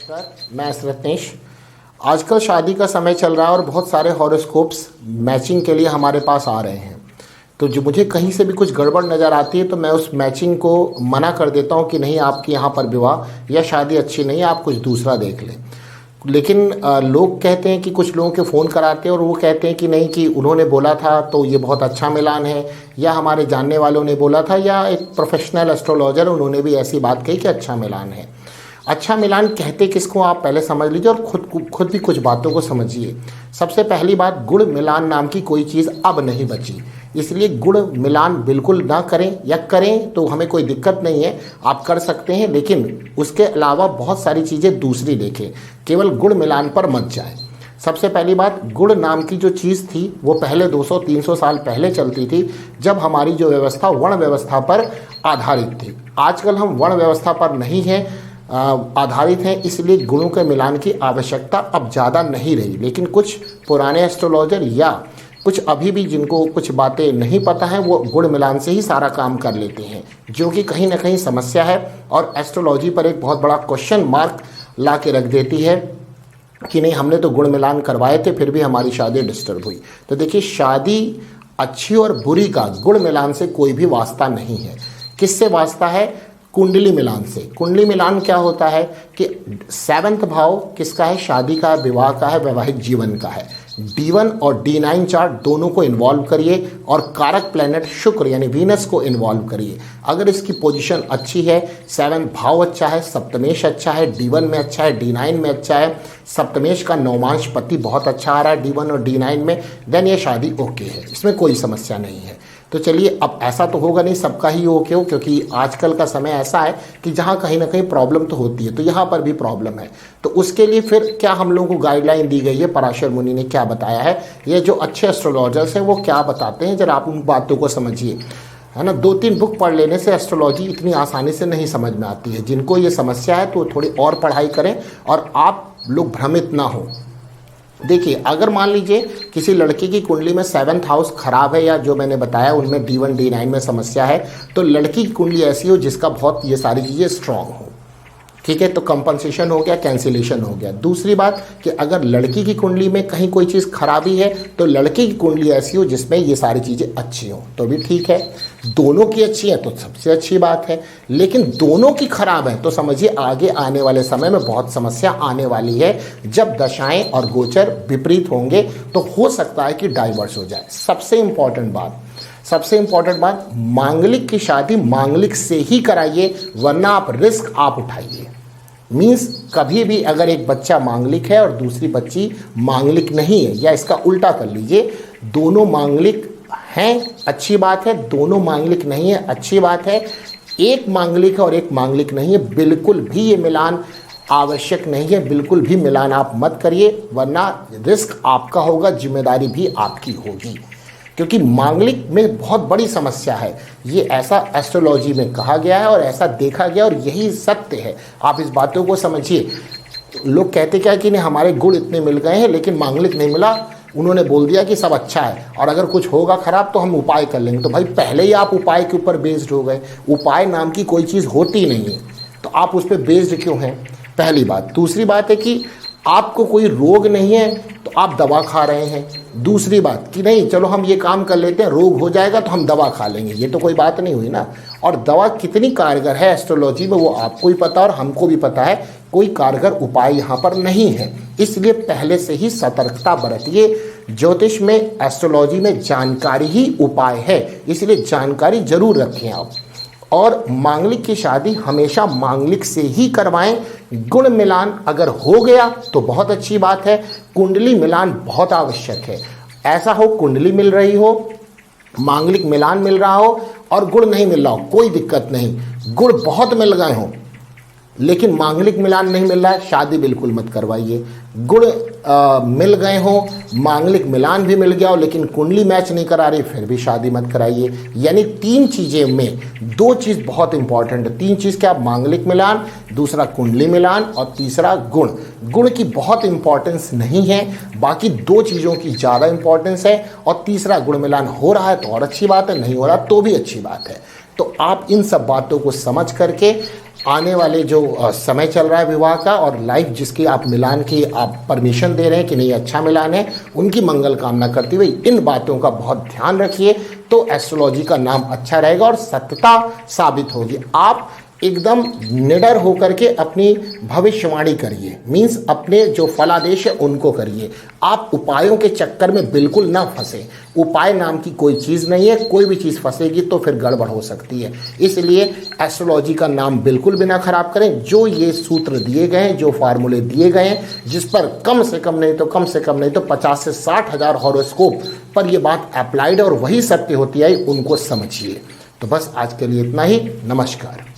नमस्कार, मैं रत्नेश। आजकल शादी का समय चल रहा है और बहुत सारे हॉरोस्कोप्स मैचिंग के लिए हमारे पास आ रहे हैं। तो जो मुझे कहीं से भी कुछ गड़बड़ नज़र आती है तो मैं उस मैचिंग को मना कर देता हूँ कि नहीं, आपकी यहाँ पर विवाह या शादी अच्छी नहीं है, आप कुछ दूसरा देख लें। लेकिन लोग कहते हैं कि कुछ लोगों के फ़ोन कराते हैं और वो कहते हैं कि नहीं, कि उन्होंने बोला था तो ये बहुत अच्छा मिलान है, या हमारे जानने वालों ने बोला था, या एक प्रोफेशनल एस्ट्रोलॉजर उन्होंने भी ऐसी बात कही कि अच्छा मिलान है। अच्छा मिलान कहते किसको, आप पहले समझ लीजिए और खुद भी कुछ बातों को समझिए। सबसे पहली बात, गुण मिलान नाम की कोई चीज़ अब नहीं बची, इसलिए गुण मिलान बिल्कुल ना करें, या करें तो हमें कोई दिक्कत नहीं है, आप कर सकते हैं, लेकिन उसके अलावा बहुत सारी चीज़ें दूसरी देखें, केवल गुण मिलान पर मत जाएं। सबसे पहली बात, गुण नाम की जो चीज़ थी वो पहले 200-300 साल पहले चलती थी, जब हमारी जो व्यवस्था वर्ण व्यवस्था पर आधारित थी। आजकल हम वर्ण व्यवस्था पर नहीं हैं आधारित हैं, इसलिए गुणों के मिलान की आवश्यकता अब ज़्यादा नहीं रही। लेकिन कुछ पुराने एस्ट्रोलॉजर या कुछ अभी भी जिनको कुछ बातें नहीं पता है, वो गुण मिलान से ही सारा काम कर लेते हैं, जो कि कहीं ना कहीं समस्या है और एस्ट्रोलॉजी पर एक बहुत बड़ा क्वेश्चन मार्क ला के रख देती है कि नहीं, हमने तो गुण मिलान करवाए थे फिर भी हमारी शादी डिस्टर्ब हुई। तो देखिए, शादी अच्छी और बुरी का गुण मिलान से कोई भी वास्ता नहीं है। किससे वास्ता है? कुंडली मिलान से। कुंडली मिलान क्या होता है कि 7वां भाव किसका है? शादी का, विवाह का है, वैवाहिक जीवन का है। D1 और D9 चार्ट दोनों को इन्वॉल्व करिए और कारक प्लैनेट शुक्र यानी वीनस को इन्वॉल्व करिए। अगर इसकी पोजीशन अच्छी है, 7वां भाव अच्छा है, सप्तमेश अच्छा है, D1 में अच्छा है, D9 में अच्छा है, सप्तमेश का नौमांश पति बहुत अच्छा आ रहा है D1 और D9 में, देन ये शादी ओके है, इसमें कोई समस्या नहीं है। तो चलिए, अब ऐसा तो होगा नहीं सबका ही ओके हो, क्योंकि आजकल का समय ऐसा है कि जहाँ कहीं ना कहीं प्रॉब्लम तो होती है, तो यहाँ पर भी प्रॉब्लम है। तो उसके लिए फिर क्या हम लोगों को गाइडलाइन दी गई है, पराशर मुनि ने क्या बताया है, ये जो अच्छे एस्ट्रोलॉजर्स हैं वो क्या बताते हैं, जरा आप उन बातों को समझिए, है ना। 2-3 बुक पढ़ लेने से एस्ट्रोलॉजी इतनी आसानी से नहीं समझ में आती है। जिनको ये समस्या है तो थोड़ी और पढ़ाई करें और आप लोग भ्रमित ना हो। देखिए, अगर मान लीजिए किसी लड़के की कुंडली में 7th हाउस खराब है, या जो मैंने बताया उनमें D1 D9 में समस्या है, तो लड़की की कुंडली ऐसी हो जिसका बहुत ये सारी चीज़ें स्ट्रांग हो, ठीक है, तो कंपनसेशन हो गया, कैंसिलेशन हो गया। दूसरी बात कि अगर लड़की की कुंडली में कहीं कोई चीज़ खराबी है, तो लड़की की कुंडली ऐसी हो जिसमें ये सारी चीज़ें अच्छी हों, तो भी ठीक है। दोनों की अच्छी है तो सबसे अच्छी बात है, लेकिन दोनों की खराब है तो समझिए आगे आने वाले समय में बहुत समस्या आने वाली है। जब दशाएं और गोचर विपरीत होंगे तो हो सकता है कि डाइवर्स हो जाए। सबसे इम्पॉर्टेंट बात, मांगलिक की शादी मांगलिक से ही कराइए, वरना आप रिस्क आप उठाइए। मीन्स कभी भी अगर एक बच्चा मांगलिक है और दूसरी बच्ची मांगलिक नहीं है, या इसका उल्टा कर लीजिए, दोनों मांगलिक हैं अच्छी बात है, दोनों मांगलिक नहीं है अच्छी बात है, एक मांगलिक है और एक मांगलिक नहीं है, बिल्कुल भी ये मिलान आवश्यक नहीं है, बिल्कुल भी मिलान आप मत करिए, वरना रिस्क आपका होगा, जिम्मेदारी भी आपकी होगी, क्योंकि मांगलिक में बहुत बड़ी समस्या है। ये ऐसा एस्ट्रोलॉजी में कहा गया है और ऐसा देखा गया और यही सत्य है। आप इस बातों को समझिए। लोग कहते क्या है कि नहीं, हमारे गुण इतने मिल गए हैं लेकिन मांगलिक नहीं मिला, उन्होंने बोल दिया कि सब अच्छा है और अगर कुछ होगा खराब तो हम उपाय कर लेंगे। तो भाई, पहले ही आप उपाय के ऊपर बेस्ड हो गए। उपाय नाम की कोई चीज़ होती नहीं है, तो आप उस पर बेस्ड क्यों हैं? पहली बात। दूसरी बात है कि आपको कोई रोग नहीं है तो आप दवा खा रहे हैं। दूसरी बात कि नहीं, चलो हम ये काम कर लेते हैं, रोग हो जाएगा तो हम दवा खा लेंगे, ये तो कोई बात नहीं हुई ना। और दवा कितनी कारगर है एस्ट्रोलॉजी में वो आपको भी पता और हमको भी पता है, कोई कारगर उपाय यहाँ पर नहीं है, इसलिए पहले से ही सतर्कता बरतिए। ज्योतिष में, एस्ट्रोलॉजी में जानकारी ही उपाय है, इसलिए जानकारी जरूर रखें आप। और मांगलिक की शादी हमेशा मांगलिक से ही करवाएं। गुण मिलान अगर हो गया तो बहुत अच्छी बात है, कुंडली मिलान बहुत आवश्यक है। ऐसा हो कुंडली मिल रही हो, मांगलिक मिलान मिल रहा हो और गुण नहीं मिल रहा हो, कोई दिक्कत नहीं। गुण बहुत मिल गए हों लेकिन मांगलिक मिलान नहीं मिल रहा है, शादी बिल्कुल मत करवाइए। गुण मिल गए हों, मांगलिक मिलान भी मिल गया हो लेकिन कुंडली मैच नहीं करा रही, फिर भी शादी मत कराइए। यानी 3 चीज़ें में 2 चीज़ बहुत इंपॉर्टेंट है। 3 चीज़ क्या? मांगलिक मिलान, दूसरा कुंडली मिलान और तीसरा गुण। गुण की बहुत इंपॉर्टेंस नहीं है, बाकी 2 चीज़ों की ज़्यादा इंपॉर्टेंस है। और तीसरा गुण मिलान हो रहा है तो और अच्छी बात है, नहीं हो रहा तो भी अच्छी बात है। तो आप इन सब बातों को समझ करके आने वाले जो समय चल रहा है विवाह का और लाइफ जिसकी आप मिलान की आप परमिशन दे रहे हैं कि नहीं अच्छा मिलान है, उनकी मंगल कामना करते हुए इन बातों का बहुत ध्यान रखिए, तो एस्ट्रोलॉजी का नाम अच्छा रहेगा और सत्यता साबित होगी। आप एकदम निडर होकर के अपनी भविष्यवाणी करिए, मीन्स अपने जो फलादेश है उनको करिए। आप उपायों के चक्कर में बिल्कुल ना फंसे। उपाय नाम की कोई चीज़ नहीं है, कोई भी चीज़ फंसेगी तो फिर गड़बड़ हो सकती है। इसलिए एस्ट्रोलॉजी का नाम बिल्कुल भी ना खराब करें। जो ये सूत्र दिए गए हैं, जो फार्मूले दिए गए हैं, जिस पर कम से कम नहीं तो 50 से 60 हज़ार हॉरोस्कोप पर ये बात अप्लाइड और वही सत्य होती है, उनको समझिए। तो बस आज के लिए इतना ही। नमस्कार।